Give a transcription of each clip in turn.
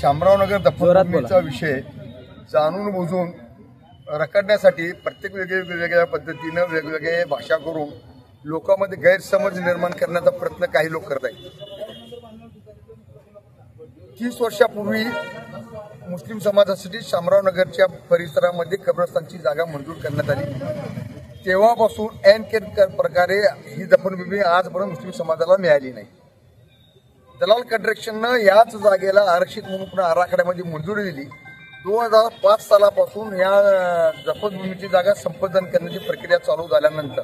शामरावनगर दफनभूमीचा विषय जाणून बुजून रखडण्यासाठी प्रत्येक वेगवेगळ्या पद्धतीनं वेगवेगळ्या भाषा करून लोकांमध्ये गैरसमज निर्माण करण्याचा प्रयत्न काही लोक करत आहेत। 30 वर्षापूर्वी मुस्लिम समाजासाठी शामरावनगरच्या परिसरामध्ये कब्रस्तानची जागा मंजूर करण्यात आली। तेव्हापासून ऐन प्रकारे ही दफनभूमी आजपर्यंत मुस्लिम समाजाला मिळाली नाही। दलाल कन्स्ट्रक्शननं याच जागेला आरक्षित म्हणून आराखड्यामध्ये मंजुरी दिली। 2005 सालापासून या दफनभूमीची जागा संपादन करण्याची प्रक्रिया चालू झाल्यानंतर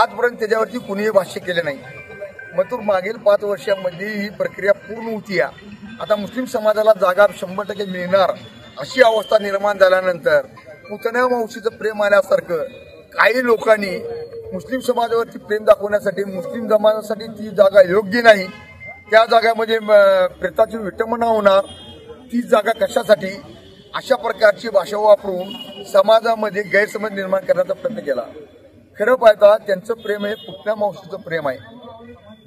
आजपर्यंत त्याच्यावरती कुणीही भाष्य केले नाही। मात्र मागील 5 वर्षांमध्ये ही प्रक्रिया पूर्ण होती। आता मुस्लिम समाजाला जागा 100% मिळणार अशी अवस्था निर्माण झाल्यानंतर पुतण्या मावशीचं प्रेम आल्यासारखं काही लोकांनी मुस्लिम समाजावरती प्रेम दाखवण्यासाठी मुस्लिम समाजासाठी ती जागा योग्य नाही, त्या जागामध्ये प्रेताची विटंबना होणार, ती जागा कशासाठी अशा प्रकारची भाषा वापरून समाजामध्ये गैरसमज निर्माण करण्याचा प्रयत्न केला। खरं पाहता त्यांचं प्रेम हे पुतण्या मावशीचं प्रेम आहे,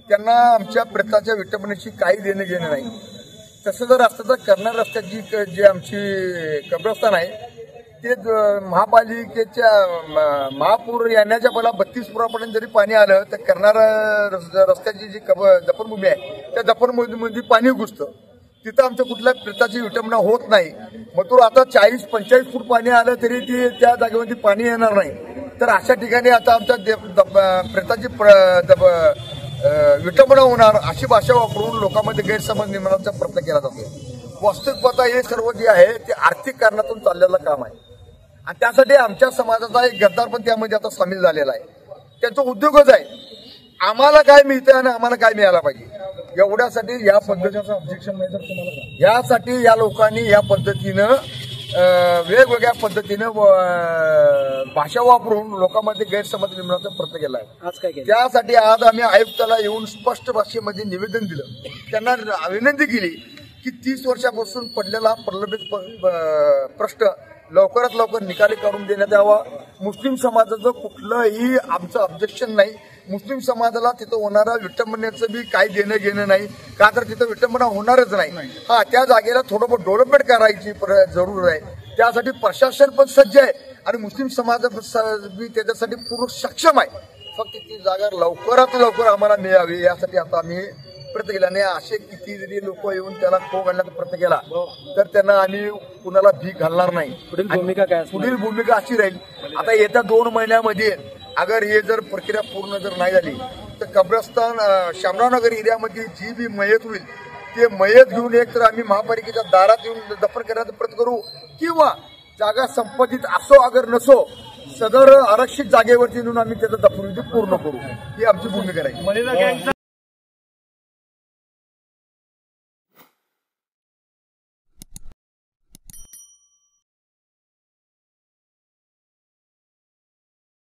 त्यांना आमच्या प्रेताच्या विटंबनेची काही देणं घेणं नाही। तसं जर असतं तर कर्नाळ रस्त्याची जी आमची कब्रस्तान आहे ते महापालिकेच्या महापूर येण्याच्या पहिला 32 पुरापर्यंत जरी पाणी आलं तर कर्नाळ रस्त्याची जी दफनभूमी आहे त्या दफनभूमीमध्ये पाणी घुसतं, तिथं आमच्या कुठल्या प्रेताची विटंबना होत नाही। मग तो आता 40-45 फूट पाणी आलं तरी ती त्या जागेमध्ये पाणी येणार नाही, तर अशा ठिकाणी आता आमच्या प्रेताची विटंबना होणार अशी भाषा वापरून लोकांमध्ये गैरसमज निर्माणाचा प्रयत्न केला जातो। वास्तविकता हे सर्व जे आहे ते आर्थिक कारणातून चाललेलं काम आहे आणि त्यासाठी आमच्या समाजाचा एक गद्दार पण त्यामध्ये आता सामील झालेला आहे। त्यांचा उद्योगच आहे आम्हाला काय मिळतं आणि आम्हाला काय मिळायला पाहिजे एवढ्यासाठी या पद्धतीचं ऑब्जेक्शन नाही तर तुम्हाला यासाठी या लोकांनी या पद्धतीनं वेगवेगळ्या पद्धतीनं भाषा वापरून लोकांमध्ये गैरसमज निर्माणाचा प्रयत्न केला आहे। त्यासाठी आज आम्ही आयुक्ताला येऊन स्पष्ट भाषेमध्ये निवेदन दिलं, त्यांना विनंती केली की 30 वर्षापासून पडलेला प्रलंबित प्रश्न लवकरात लवकर निकाली काढून देण्यात यावा। मुस्लिम समाजाचं कुठलंही आमचं ऑब्जेक्शन नाही, मुस्लिम समाजाला तिथं होणारा विटंबनेचं बी काही देणं घेणं नाही, का तर तिथं विटंबना होणारच नाही। हा त्या जागेला थोडं डेव्हलपमेंट करायची जरूर आहे, त्यासाठी प्रशासन पण सज्ज आहे आणि मुस्लिम समाज बी त्याच्यासाठी पूर्ण सक्षम आहे। फक्त ती जागा लवकरात लवकर आम्हाला मिळावी यासाठी आता आम्ही प्रयत्न केला नाही। असे किती जरी लोक येऊन त्याला खो घालण्याचा प्रयत्न केला तर त्यांना आम्ही कुणाला भीक घालणार नाही। पुढील भूमिका अशी राहील। आता येत्या 2 महिन्यामध्ये अगर हे जर प्रक्रिया पूर्ण जर नाही झाली तर कब्रस्तान शामरावनगर एरियामध्ये जी बी मयत होईल ते मयत घेऊन एक तर आम्ही महापालिकेच्या दारात येऊन दफन करण्याचा प्रयत्न करू किंवा जागा संपादित असो अगर नसो सदर आरक्षित जागेवरती येऊन आम्ही त्याचं दफनविधी पूर्ण करू, ही आमची भूमिका राहील।